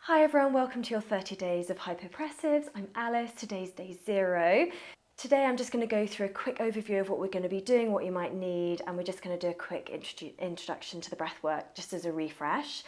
Hi everyone, welcome to your 30 days of Hypopressives. I'm Alice, today's day 0. Today I'm just going to go through a quick overview of what we're going to be doing, what you might need, and we're just going to do a quick introduction to the breath work just as a refresh.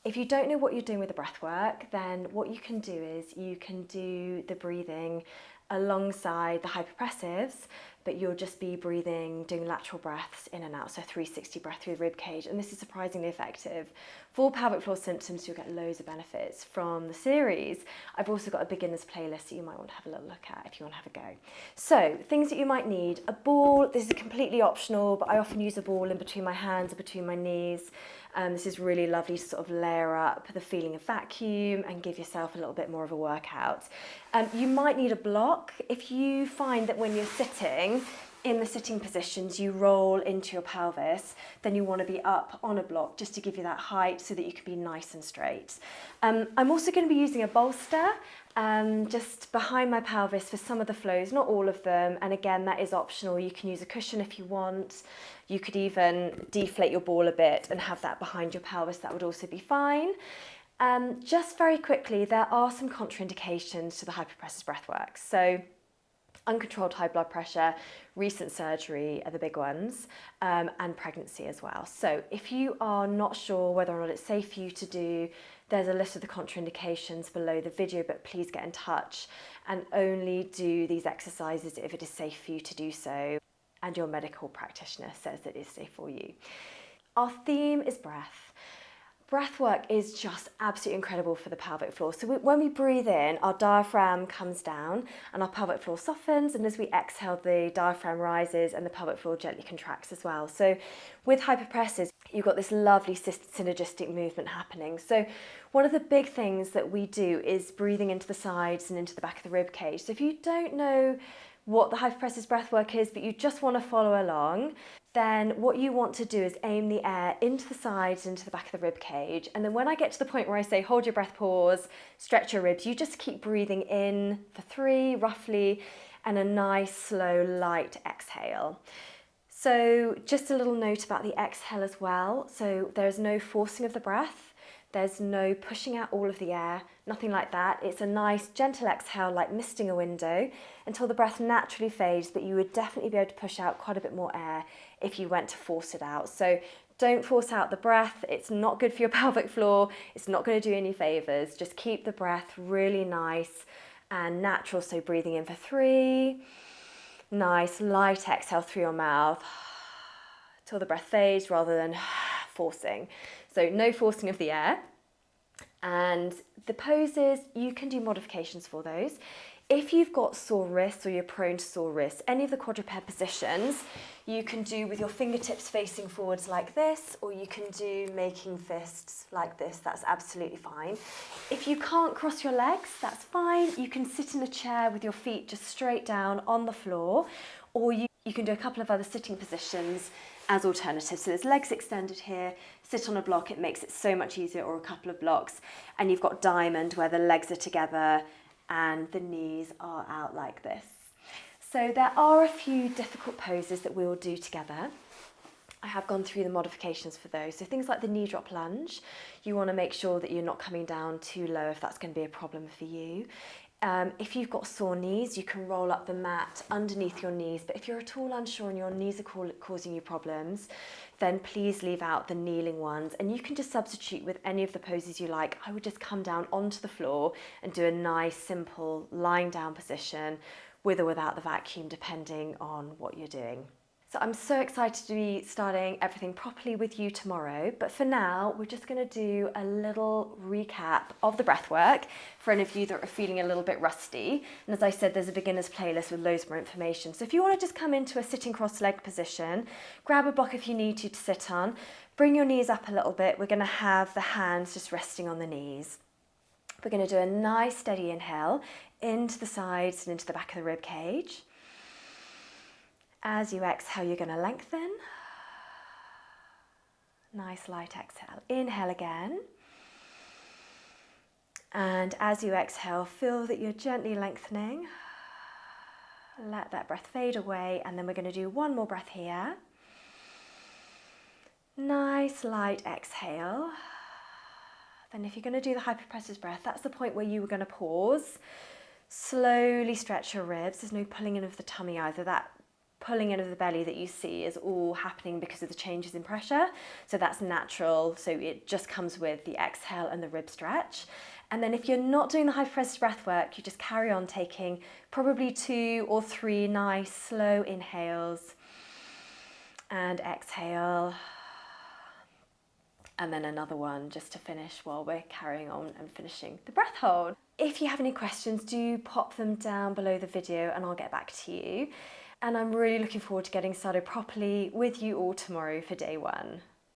If you don't know what you're doing with the breath work, then what you can do is you can do the breathing alongside the hypopressives, but you'll just be breathing, doing lateral breaths in and out, so 360 breath through the rib cage, and this is surprisingly effective. For pelvic floor symptoms, you'll get loads of benefits from the series. I've also got a beginners playlist that you might want to have a little look at if you want to have a go. So, things that you might need: a ball. This is completely optional, but I often use a ball in between my hands or between my knees. This is really lovely to sort of layer up the feeling of vacuum and give yourself a little bit more of a workout. You might need a block. If you find that when you're sitting, in the sitting positions, you roll into your pelvis, then you want to be up on a block just to give you that height so that you can be nice and straight. I'm also going to be using a bolster just behind my pelvis for some of the flows, not all of them, and again that is optional. You can use a cushion if you want. You could even deflate your ball a bit and have that behind your pelvis, that would also be fine. Just very quickly, there are some contraindications to the hypopressive breathwork. So uncontrolled high blood pressure, recent surgery are the big ones, and pregnancy as well. So if you are not sure whether or not it's safe for you to do, there's a list of the contraindications below the video, but please get in touch and only do these exercises if it is safe for you to do so and your medical practitioner says that it's safe for you. Our theme is breath. Breath work is just absolutely incredible for the pelvic floor. So when we breathe in, our diaphragm comes down and our pelvic floor softens, and as we exhale, the diaphragm rises and the pelvic floor gently contracts as well. So with hypopressives, you've got this lovely synergistic movement happening. So one of the big things that we do is breathing into the sides and into the back of the rib cage. So if you don't know what the hypopressive breath work is, but you just want to follow along, then what you want to do is aim the air into the sides, into the back of the rib cage. And then when I get to the point where I say hold your breath, pause, stretch your ribs, you just keep breathing in for 3 roughly, and a nice slow light exhale. So just a little note about the exhale as well. So there's no forcing of the breath. There's no pushing out all of the air, nothing like that. It's a nice gentle exhale, like misting a window, until the breath naturally fades, but you would definitely be able to push out quite a bit more air if you went to force it out. So don't force out the breath. It's not good for your pelvic floor. It's not going to do any favors. Just keep the breath really nice and natural. So breathing in for 3, nice light exhale through your mouth till the breath fades rather than forcing. So no forcing of the air. And the poses, you can do modifications for those. If you've got sore wrists or you're prone to sore wrists, any of the quadruped positions you can do with your fingertips facing forwards like this, or you can do making fists like this. That's absolutely fine. If you can't cross your legs, that's fine. You can sit in a chair with your feet just straight down on the floor, or you can do a couple of other sitting positions as alternatives. So there's legs extended here, sit on a block, it makes it so much easier, or a couple of blocks. And you've got diamond where the legs are together and the knees are out like this. So there are a few difficult poses that we will do together. I have gone through the modifications for those. So things like the knee drop lunge, you want to make sure that you're not coming down too low if that's going to be a problem for you. If you've got sore knees, you can roll up the mat underneath your knees, but if you're at all unsure and your knees are causing you problems, then please leave out the kneeling ones, and you can just substitute with any of the poses you like. I would just come down onto the floor and do a nice simple lying down position with or without the vacuum, depending on what you're doing. So I'm so excited to be starting everything properly with you tomorrow, but for now we're just going to do a little recap of the breath work for any of you that are feeling a little bit rusty. And as I said, there's a beginners playlist with loads more information. So if you want to just come into a sitting cross-legged position, grab a block if you need to sit on, bring your knees up a little bit. We're going to have the hands just resting on the knees. We're going to do a nice steady inhale into the sides and into the back of the rib cage. As you exhale, you're going to lengthen. Nice light exhale. Inhale again. And as you exhale, feel that you're gently lengthening. Let that breath fade away, and then we're going to do one more breath here. Nice light exhale. And if you're going to do the hypopressive breath, that's the point where you were going to pause. Slowly stretch your ribs. There's no pulling in of the tummy either. That pulling in of the belly that you see is all happening because of the changes in pressure. So that's natural. So it just comes with the exhale and the rib stretch. And then if you're not doing the hypopressive breath work, you just carry on taking probably 2 or 3 nice slow inhales and exhale. And then another one just to finish while we're carrying on and finishing the breath hold. If you have any questions, do pop them down below the video and I'll get back to you. And I'm really looking forward to getting started properly with you all tomorrow for day 1.